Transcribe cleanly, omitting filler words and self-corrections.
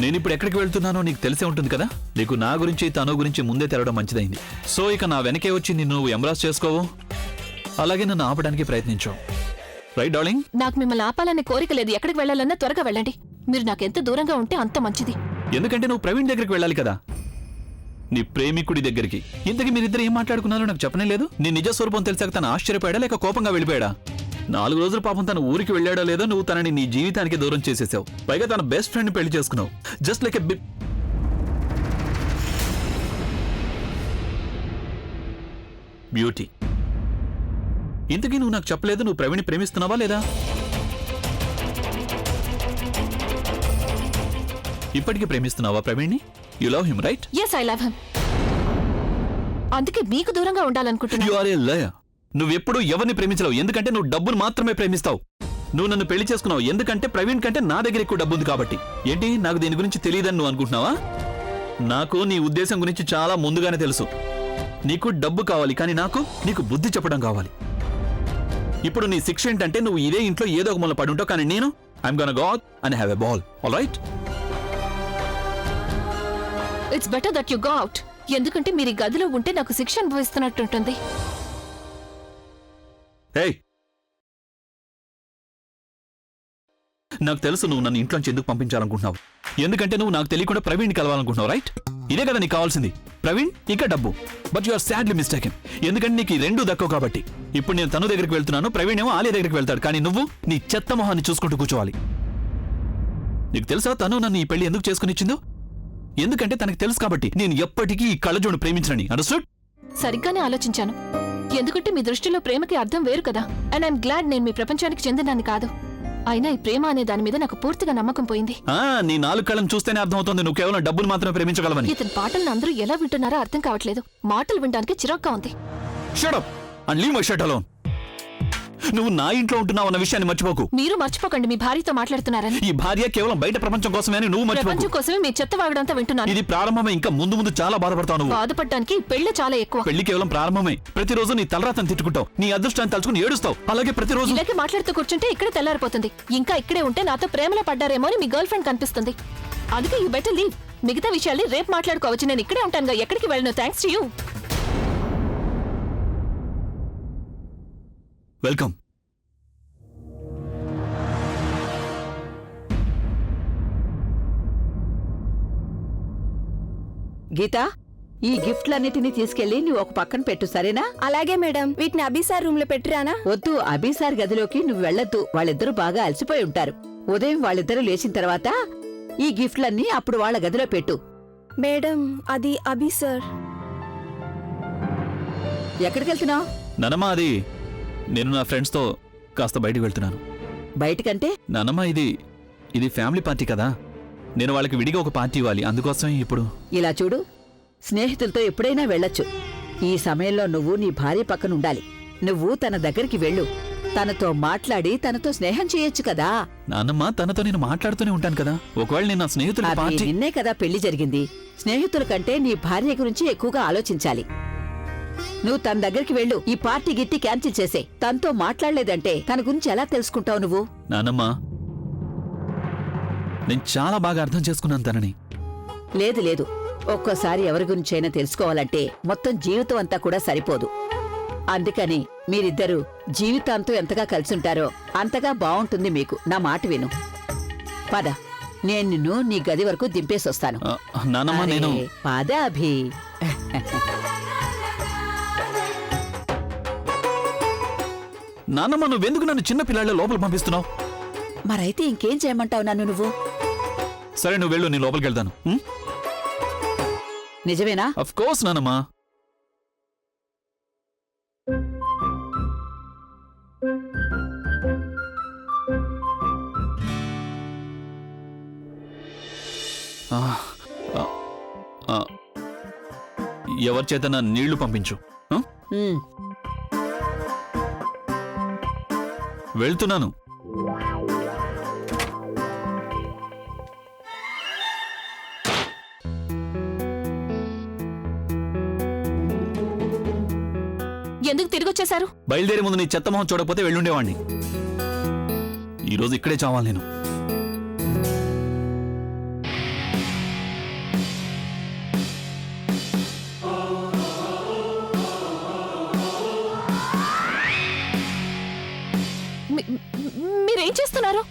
నేనిప్పుడు ఎక్కడికి వెళ్తున్నానో నీకు తెలిసే ఉంటుంది కదా. నీకు నా గురించి తను గురించి ముందే తెలవడం మంచిదైంది. సో ఇక నా వెనకే వచ్చి నిన్ను ఎంబ్రాస్ చేసుకోవు, అలాగే నన్ను ఆపడానికి ప్రయత్నించావు. Right darling? నాకు మిమ్మల్ని ఆపాలనే కోరిక లేదు. ఎక్కడికి వెళ్ళాలన్నా త్వరగా వెళ్ళండి. మీరు నాకెంత దూరంగా ఉంటే అంత మంచిది. ఎందుకంటే నువ్వు ప్రవీణ్ దగ్గరికి వెళ్ళాలి కదా, నీ ప్రేమికుడి దగ్గరికి. ఇంతకీ మీరిద్దరు ఏం మాట్లాడుకున్నారో నాకు చెప్పనే లేదు. నీ నిజ స్వరూపం తెలిసాక తను ఆశ్చర్యపోయాడా లేక కోపంగా వెళ్ళిపోయాడా? 4 రోజులు పాపం తన ఊరికి వెళ్ళాడో లేదో నువ్వు తనని నీ జీవితానికి దూరం చేసేసావు. పైగా తన బెస్ట్ ఫ్రెండ్ పెళ్లి చేసుకున్నావు. Just like a beauty. ఇంతకీ నువ్వు నాకు చెప్పలేదు, నువ్వు ప్రవీణ్ ప్రేమిస్తున్నావా లేదా? ఇప్పటికీ ప్రేమిస్తున్నావా ప్రవీణ్ని? You love him right? yes I love him. అందుకే మీకు దూరంగా ఉండాలనుకుంటున్నా. You are a liar. నువ్వెప్పుడు ఎవరిని ప్రేమించలేవు, ఎందుకంటే నువ్వు డబ్బును మాత్రమే ప్రేమిస్తావు. నువ్వు నన్ను పెళ్లి చేసుకున్నావు ఎందుకంటే ప్రవీణ్ కంటే నా దగ్గర ఎక్కువ డబ్బు ఉంది కాబట్టి. ఏంటి, నాకు దీని గురించి తెలియదని నువ్వు అనుకుంటున్నావా? నాకు నీ ఉద్దేశం గురించి చాలా ముందుగానే తెలుసు. నీకు డబ్బు కావాలి, కానీ నీకు బుద్ధి చెప్పడం కావాలి. ఇప్పుడు నీ శిక్ష ఏంటంటే నువ్వు ఇదే ఇంట్లో ఏదో ఒక మూల పడి ఉంటావు, కానీ నేను I'm gonna go out and have a ball. All right? It's better that you go out. ఎందుకంటే మీరు ఈ గదిలో ఉంటే నాకు శిక్ష అనుభవిస్తున్నట్టుంటుంది. హే, నాకు తెలుసు నువ్వు నన్ను ఇంట్లోంచి ఎందుకు పంపించాలనుకుంటున్నావు. ఎందుకంటే నువ్వు నాకు తెలియకుండా ప్రవీణ్ని కలవాలనుకుంటున్నావు రైట్? ఇదే కదా నీకు కావాల్సింది, ప్రవీణ్ ఇంకా డబ్బు. But you are sadly mistaken. ఎందుకంటే నీకు ఈ రెండు దక్కవు కాబట్టి. ఇప్పుడు నేను తను దగ్గరికి వెళ్తున్నాను, ప్రవీణ్ ఏమో ఆలియా దగ్గరికి వెళ్తాడు, కానీ నువ్వు నీ చెత్త మొహాన్ని చూసుకుంటూ కూర్చోవాలి. నీకు తెలుసా తను నన్ను ఈ పెళ్లి ఎందుకు చేసుకుని ఇచ్చిందో? ఎందుకంటే తనకు తెలుసు కాబట్టి నేను ఎప్పటికీ ఈ కళ్ళజోడు ప్రేమించనని. అండర్స్టూడ్? సరిగ్గానే ఆలోచించాను. ఎందుకంటే మీ దృష్టిలో ప్రేమకి అర్థం వేరు కదా. అండ్ ఐఎమ్ గ్లాడ్ నేను మీ ప్రపంచానికి చెందినాన్ని కాదు. అయినా ఈ ప్రేమ అనే దాని మీద నాకు పూర్తిగా నమ్మకం పోయింది. నీ 4 కళ్ళను చూస్తేనే అర్థమవుతుంది నువ్వు కేవలం డబ్బులు మాత్రమే ప్రేమించగలవని. ఇతని పాటలను అందరూ ఎలా వింటున్నారో అర్థం కావట్లేదు. మాటలు వినడానికి చిరాగ్గా ఉంది. Shut up and leave my shirt alone. నువ్వు నా ఇంట్లో ఉంటున్నావు అన్న విషయాన్ని మర్చిపోకు. మీరు మర్చిపోకండి మీ భార్యతో మాట్లాడుతున్నారని. ఈ భార్య కేవలం బయట ప్రపంచం కోసమే అని నువ్వు మర్చిపోకు. ప్రపంచం కోసమే మీ చెత్త వాగడంతా వింటున్నాను. ఇది ప్రారంభమే, ఇంకా ముందు చాలా బాధపడతావు నువ్వు. బాధపడడానికి పెళ్లి చాలా ఎక్కువ. పెళ్లి కేవలం ప్రారంభమే. ప్రతిరోజు నీ తలరాతను తిట్టుకుంటావు, నీ అదృష్టాన్ని తలుచుకుని ఏడుస్తావు. అలాగే ప్రతిరోజు ఇలాగే మాట్లాడుతూ కూర్చుంటే ఇక్కడే తెల్లారిపోతుంది. ఇంకా ఇక్కడే ఉంటే నాతో ప్రేమలో పడ్డారేమో అని మీ గర్ల్ ఫ్రెండ్ కనిపిస్తుంది. అందుకే యూ బెటర్ లీవ్. మిగతా విషయాల్ని రేపు మాట్లాడుకోవచ్చు. నేను ఇక్కడే ఉంటానుగా, ఎక్కడికి వెళ్ళను. Thanks to you. వెల్కమ్. గీత, ఈ గిఫ్ట్లన్నిటినీ తీసుకెళ్లి నువ్వు ఒక పక్కన పెట్టు, సరేనా? అలాగే మేడం. వీటిని అభిసార్ రూమ్ లో పెట్టిరానా? వద్దు, అభిసార్ గదిలోకి నువ్వు వెళ్లొద్దు. వాళ్ళిద్దరూ బాగా అలసిపోయి ఉంటారు. ఉదయం వాళ్ళిద్దరూ లేచిన తర్వాత ఈ గిఫ్ట్లన్నీ అప్పుడు వాళ్ళ గదిలో పెట్టు. మేడం, అది అభిసార్. ఎక్కడికెళ్తున్నావు? నానమ్మ, అది నేను నా ఫ్రెండ్స్ తో కాస్త బయటికి వెళ్తున్నాను. బయటకంటే? నానమ్మ, ఇది ఫ్యామిలీ పార్టీ కదా, నేను వాళ్ళకి విడిగా ఒక పార్టీ ఇవ్వాలి, అందుకోసం ఇప్పుడు. ఇలా చూడు, స్నేహితులతో ఎప్పుడైనా వెళ్ళొచ్చు. ఈ సమయంలో నువ్వు నీ భార్య పక్కన ఉండాలి. నువ్వు తన దగ్గరికి వెళ్ళు, తనతో మాట్లాడి తనతో స్నేహం చేయొచ్చు కదా. నాన్నమ్మ, తనతో నేను మాట్లాడుతూనే ఉంటాను కదా. ఒకవేళ నేను నా స్నేహితుల పార్టీ. నిన్నే కదా పెళ్లి జరిగింది. స్నేహితుల కంటే నీ భార్య గురించి ఎక్కువగా ఆలోచించాలి. నువ్వు తన దగ్గరికి వెళ్ళు. ఈ పార్టీ గిట్టి క్యాన్సిల్ చేసే. తనతో మాట్లాడలేదంటే తన గురించి ఎలా తెలుసుకుంటావు నువ్వు? నానమ్మ, నేను చాలా బాగా అర్థం చేసుకున్నాను తనని. లేదు లేదు, ఒక్కోసారి ఎవరి గురించైనా తెలుసుకోవాలంటే మొత్తం జీవితం అంతా కూడా సరిపోదు. అందుకని మీరిద్దరూ జీవితాంతం ఎంతగా కలిసుంటారో అంతగా బావుంటుంది మీకు. నా మాట విను. పద, నేను నిన్ను నీ గది వరకు దింపేసొస్తాను. నానమ్మ, నేను. పద అభి. నానమ్మ, నువ్వెందుకు నన్ను చిన్న పిల్లల లోపల పంపిస్తున్నావు? మరైతే ఇంకేం చేయమంటావు నన్ను నువ్వు? సరే, నువ్వు వెళ్ళు, నేను లోపలికి వెళ్తాను. నిజమేనా? ఆఫ్ కోర్స్ నానమ్మా. ఎవరి చేత నా నీళ్లు పంపించు. వెళ్తున్నాను. ఎందుకు తిరిగొచ్చేశారు? బయలుదేరే ముందు నీ చెత్త మొహం చూడకపోతే వెళ్ళుండేవాణ్ణి. ఈరోజు ఇక్కడే చావాలి నేను. మీరేం చేస్తున్నారు?